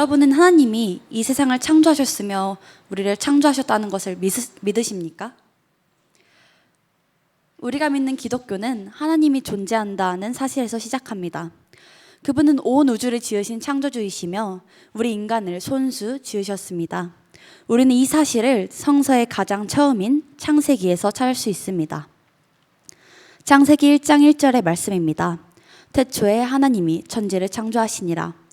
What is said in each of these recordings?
여러분은 하나님이 이 세상을 창조하셨으며 우리를 창조하셨다는 것을 믿으십니까? 우리가 믿는 기독교는 하나님이 존재한다는 사실에서 시작합니다. 그분은 온 우주를 지으신 창조주이시며 우리 인간을 손수 지으셨습니다. 우리는 이 사실을 성서의 가장 처음인 창세기에서 찾을 수 있습니다. 창세기 1장 1절의 말씀입니다. 태초에 하나님이 천지를 창조하시니라.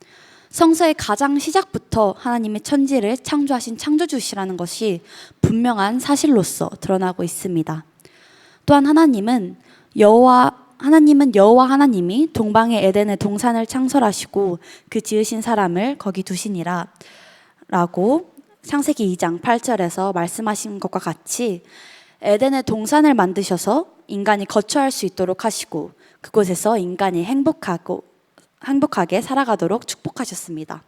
성서의 가장 시작부터 하나님이 천지를 창조하신 창조주시라는 것이 분명한 사실로서 드러나고 있습니다. 또한 하나님은 여호와 하나님이 동방의 에덴의 동산을 창설하시고 그 지으신 사람을 거기 두시니라 라고 창세기 2장 8절에서 말씀하신 것과 같이 에덴의 동산을 만드셔서 인간이 거처할 수 있도록 하시고 그곳에서 인간이 행복하게 살아가도록 축복하셨습니다.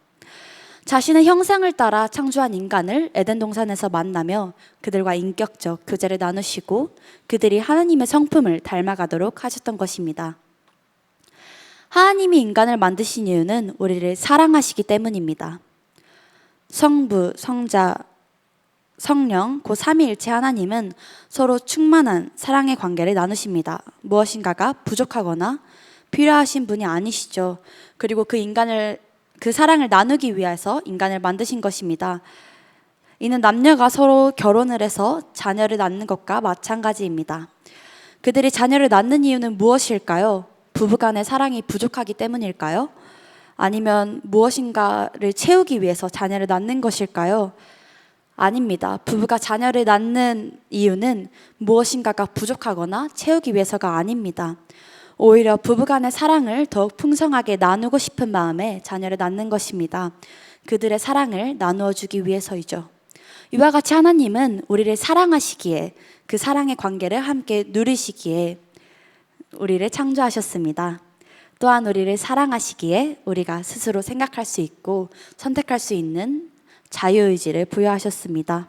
자신의 형상을 따라 창조한 인간을 에덴 동산에서 만나며 그들과 인격적 교제를 나누시고 그들이 하나님의 성품을 닮아가도록 하셨던 것입니다. 하나님이 인간을 만드신 이유는 우리를 사랑하시기 때문입니다. 성부, 성자, 성령, 그 삼위일체 하나님은 서로 충만한 사랑의 관계를 나누십니다. 무엇인가가 부족하거나 필요하신 분이 아니시죠. 그리고 그 사랑을 나누기 위해서 인간을 만드신 것입니다. 이는 남녀가 서로 결혼을 해서 자녀를 낳는 것과 마찬가지입니다. 그들이 자녀를 낳는 이유는 무엇일까요? 부부간의 사랑이 부족하기 때문일까요? 아니면 무엇인가를 채우기 위해서 자녀를 낳는 것일까요? 아닙니다. 부부가 자녀를 낳는 이유는 무엇인가가 부족하거나 채우기 위해서가 아닙니다. 오히려 부부간의 사랑을 더욱 풍성하게 나누고 싶은 마음에 자녀를 낳는 것입니다. 그들의 사랑을 나누어 주기 위해서이죠. 이와 같이 하나님은 우리를 사랑하시기에 그 사랑의 관계를 함께 누리시기에 우리를 창조하셨습니다. 또한 우리를 사랑하시기에 우리가 스스로 생각할 수 있고 선택할 수 있는 자유의지를 부여하셨습니다.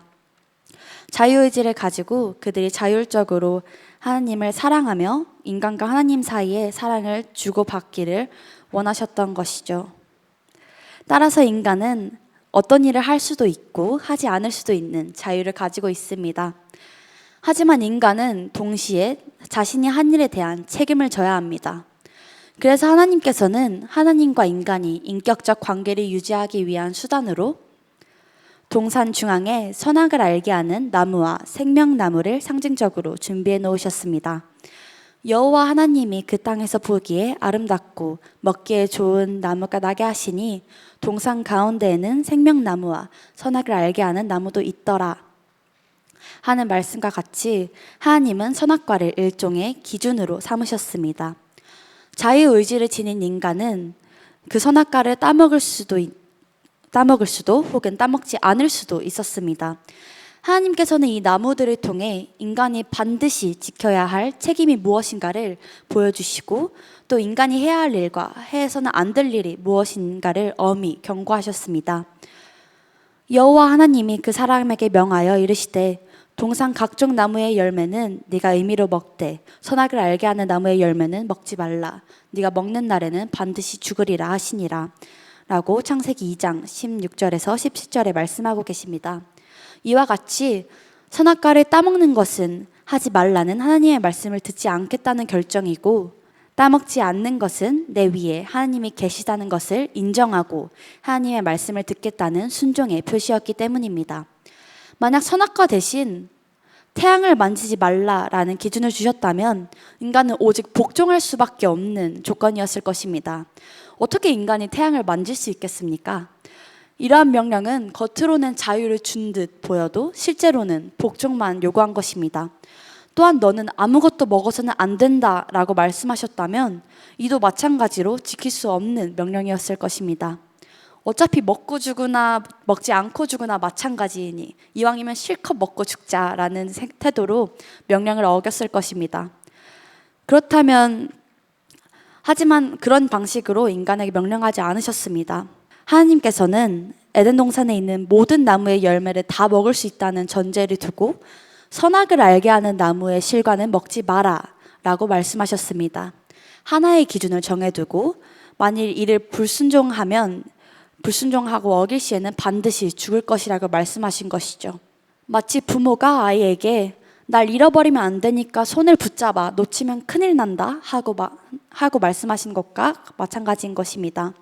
자유의지를 가지고 그들이 자율적으로 하나님을 사랑하며 인간과 하나님 사이에 사랑을 주고받기를 원하셨던 것이죠. 따라서 인간은 어떤 일을 할 수도 있고 하지 않을 수도 있는 자유를 가지고 있습니다. 하지만 인간은 동시에 자신이 한 일에 대한 책임을 져야 합니다. 그래서 하나님께서는 하나님과 인간이 인격적 관계를 유지하기 위한 수단으로 동산 중앙에 선악을 알게 하는 나무와 생명나무를 상징적으로 준비해 놓으셨습니다. 여호와 하나님이 그 땅에서 보기에 아름답고 먹기에 좋은 나무가 나게 하시니 동산 가운데에는 생명나무와 선악을 알게 하는 나무도 있더라 하는 말씀과 같이 하나님은 선악과를 일종의 기준으로 삼으셨습니다. 자유의지를 지닌 인간은 그 선악과를 따먹을 수도 혹은 따먹지 않을 수도 있었습니다. 하나님께서는 이 나무들을 통해 인간이 반드시 지켜야 할 책임이 무엇인가를 보여주시고 또 인간이 해야 할 일과 해서는 안 될 일이 무엇인가를 엄히 경고하셨습니다. 여호와 하나님이 그 사람에게 명하여 이르시되 동산 각종 나무의 열매는 네가 의미로 먹되 선악을 알게 하는 나무의 열매는 먹지 말라. 네가 먹는 날에는 반드시 죽으리라 하시니라 라고 창세기 2장 16절에서 17절에 말씀하고 계십니다. 이와 같이 선악과를 따먹는 것은 하지 말라는 하나님의 말씀을 듣지 않겠다는 결정이고 따먹지 않는 것은 내 위에 하나님이 계시다는 것을 인정하고 하나님의 말씀을 듣겠다는 순종의 표시였기 때문입니다. 만약 선악과 대신 태양을 만지지 말라라는 기준을 주셨다면 인간은 오직 복종할 수밖에 없는 조건이었을 것입니다. 어떻게 인간이 태양을 만질 수 있겠습니까? 이러한 명령은 겉으로는 자유를 준 듯 보여도 실제로는 복종만 요구한 것입니다. 또한 너는 아무것도 먹어서는 안 된다라고 말씀하셨다면 이도 마찬가지로 지킬 수 없는 명령이었을 것입니다. 어차피 먹고 죽으나 먹지 않고 죽으나 마찬가지이니 이왕이면 실컷 먹고 죽자라는 태도로 명령을 어겼을 것입니다. 하지만 그런 방식으로 인간에게 명령하지 않으셨습니다. 하나님께서는 에덴 동산에 있는 모든 나무의 열매를 다 먹을 수 있다는 전제를 두고 선악을 알게 하는 나무의 실과는 먹지 마라 라고 말씀하셨습니다. 하나의 기준을 정해두고 만일 이를 불순종하면 불순종하고 어길 시에는 반드시 죽을 것이라고 말씀하신 것이죠. 마치 부모가 아이에게 날 잃어버리면 안 되니까 손을 붙잡아 놓치면 큰일 난다 하고 말씀하신 것과 마찬가지인 것입니다.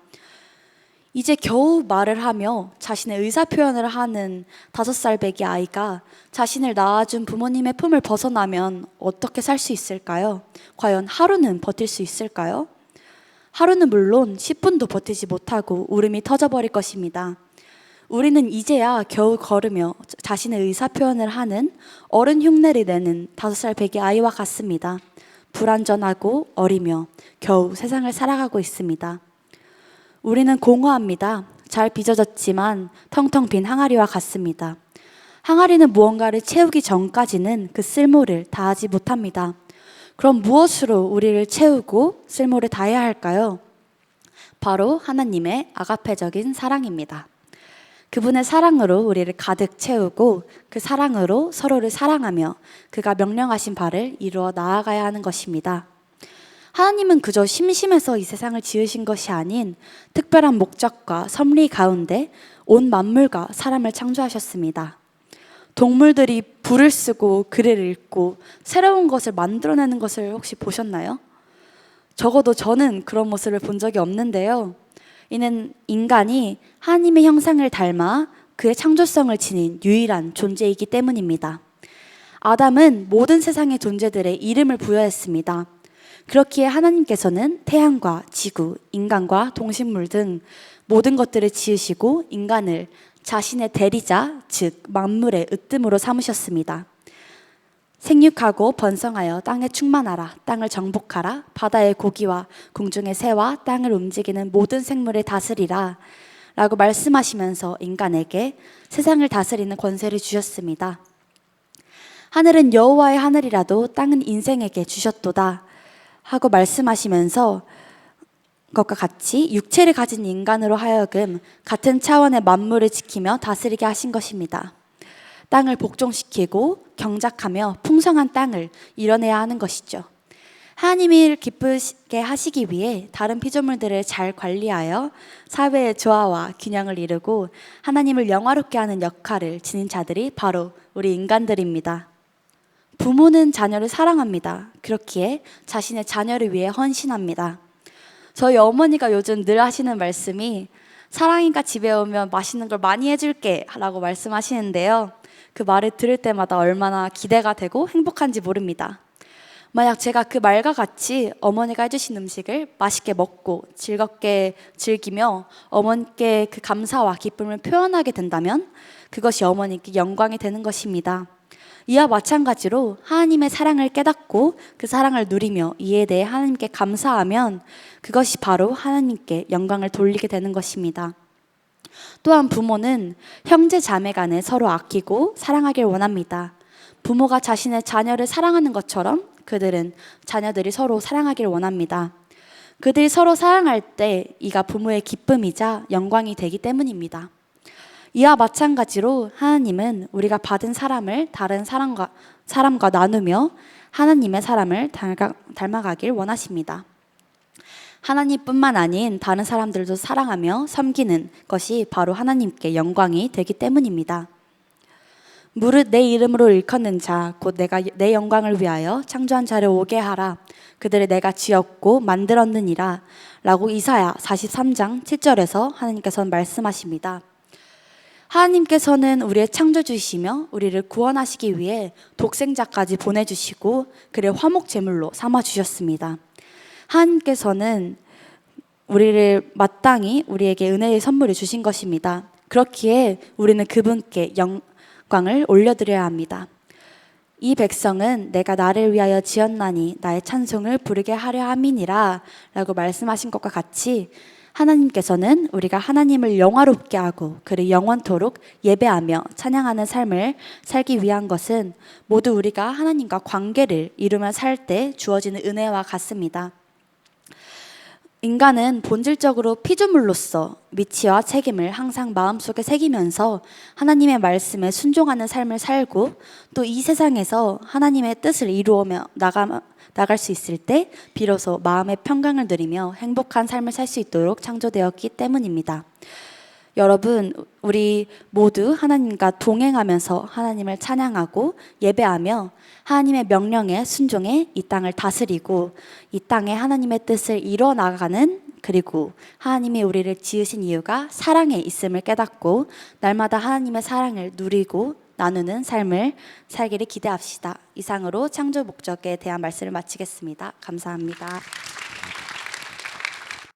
이제 겨우 말을 하며 자신의 의사표현을 하는 5살 배기 아이가 자신을 낳아준 부모님의 품을 벗어나면 어떻게 살 수 있을까요? 과연 하루는 버틸 수 있을까요? 하루는 물론 10분도 버티지 못하고 울음이 터져버릴 것입니다. 우리는 이제야 겨우 걸으며 자신의 의사표현을 하는 어른 흉내를 내는 5살 배기 아이와 같습니다. 불완전하고 어리며 겨우 세상을 살아가고 있습니다. 우리는 공허합니다. 잘 빚어졌지만 텅텅 빈 항아리와 같습니다. 항아리는 무언가를 채우기 전까지는 그 쓸모를 다하지 못합니다. 그럼 무엇으로 우리를 채우고 쓸모를 다해야 할까요? 바로 하나님의 아가페적인 사랑입니다. 그분의 사랑으로 우리를 가득 채우고 그 사랑으로 서로를 사랑하며 그가 명령하신 바를 이루어 나아가야 하는 것입니다. 하나님은 그저 심심해서 이 세상을 지으신 것이 아닌 특별한 목적과 섭리 가운데 온 만물과 사람을 창조하셨습니다. 동물들이 불을 쓰고 글을 읽고 새로운 것을 만들어내는 것을 혹시 보셨나요? 적어도 저는 그런 모습을 본 적이 없는데요. 이는 인간이 하나님의 형상을 닮아 그의 창조성을 지닌 유일한 존재이기 때문입니다. 아담은 모든 세상의 존재들의 이름을 부여했습니다. 그렇기에 하나님께서는 태양과 지구, 인간과 동식물 등 모든 것들을 지으시고 인간을 자신의 대리자, 즉 만물의 으뜸으로 삼으셨습니다. 생육하고 번성하여 땅에 충만하라, 땅을 정복하라, 바다의 고기와 공중의 새와 땅을 움직이는 모든 생물을 다스리라 라고 말씀하시면서 인간에게 세상을 다스리는 권세를 주셨습니다. 하늘은 여호와의 하늘이라도 땅은 인생에게 주셨도다 하고 말씀하시면서 것과 같이 육체를 가진 인간으로 하여금 같은 차원의 만물을 지키며 다스리게 하신 것입니다. 땅을 복종시키고 경작하며 풍성한 땅을 이뤄내야 하는 것이죠. 하나님을 기쁘게 하시기 위해 다른 피조물들을 잘 관리하여 사회의 조화와 균형을 이루고 하나님을 영화롭게 하는 역할을 지닌 자들이 바로 우리 인간들입니다. 부모는 자녀를 사랑합니다. 그렇기에 자신의 자녀를 위해 헌신합니다. 저희 어머니가 요즘 늘 하시는 말씀이 사랑이가 집에 오면 맛있는 걸 많이 해줄게 라고 말씀하시는데요. 그 말을 들을 때마다 얼마나 기대가 되고 행복한지 모릅니다. 만약 제가 그 말과 같이 어머니가 해주신 음식을 맛있게 먹고 즐겁게 즐기며 어머니께 그 감사와 기쁨을 표현하게 된다면 그것이 어머니께 영광이 되는 것입니다. 이와 마찬가지로 하나님의 사랑을 깨닫고 그 사랑을 누리며 이에 대해 하나님께 감사하면 그것이 바로 하나님께 영광을 돌리게 되는 것입니다. 또한 부모는 형제 자매 간에 서로 아끼고 사랑하길 원합니다. 부모가 자신의 자녀를 사랑하는 것처럼 그들은 자녀들이 서로 사랑하길 원합니다. 그들이 서로 사랑할 때 이가 부모의 기쁨이자 영광이 되기 때문입니다. 이와 마찬가지로 하나님은 우리가 받은 사람을 다른 사람과 나누며 하나님의 사람을 닮아가길 원하십니다. 하나님뿐만 아닌 다른 사람들도 사랑하며 섬기는 것이 바로 하나님께 영광이 되기 때문입니다. 무릇 내 이름으로 일컫는 자 곧 내가 내 영광을 위하여 창조한 자를 오게 하라. 그들을 내가 지었고 만들었느니라 라고 이사야 43장 7절에서 하나님께서는 말씀하십니다. 하나님께서는 우리의 창조주이시며 우리를 구원하시기 위해 독생자까지 보내주시고 그를 화목제물로 삼아주셨습니다. 하나님께서는 우리를 마땅히 우리에게 은혜의 선물을 주신 것입니다. 그렇기에 우리는 그분께 영광을 올려드려야 합니다. 이 백성은 내가 나를 위하여 지었나니 나의 찬송을 부르게 하려 함이니라 라고 말씀하신 것과 같이 하나님께서는 우리가 하나님을 영화롭게 하고 그를 영원토록 예배하며 찬양하는 삶을 살기 위한 것은 모두 우리가 하나님과 관계를 이루며 살 때 주어지는 은혜와 같습니다. 인간은 본질적으로 피조물로서 위치와 책임을 항상 마음속에 새기면서 하나님의 말씀에 순종하는 삶을 살고 또 이 세상에서 하나님의 뜻을 이루어며 나갈 수 있을 때 비로소 마음의 평강을 누리며 행복한 삶을 살 수 있도록 창조되었기 때문입니다. 여러분, 우리 모두 하나님과 동행하면서 하나님을 찬양하고 예배하며 하나님의 명령에 순종해 이 땅을 다스리고 이 땅에 하나님의 뜻을 이뤄 나가는, 그리고 하나님이 우리를 지으신 이유가 사랑에 있음을 깨닫고 날마다 하나님의 사랑을 누리고 나누는 삶을 살기를 기대합시다. 이상으로 창조 목적에 대한 말씀을 마치겠습니다. 감사합니다.